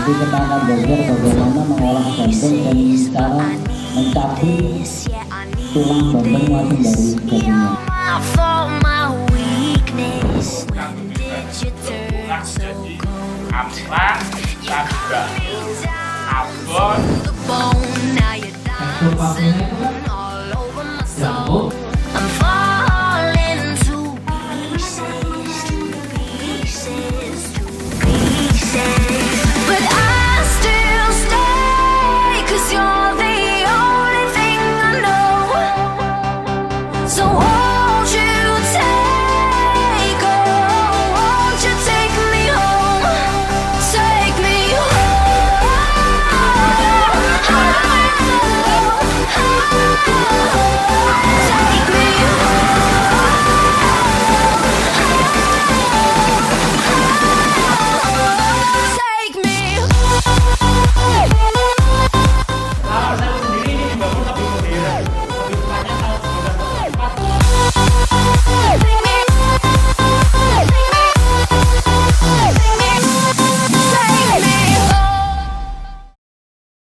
Nanti kita akan belajar bagaimana mengolah jantung dan cara mencabut tulang jantung masing dari jadinya. Amslah, sabda, abon. Tekstur pasirnya itu kan jauh. So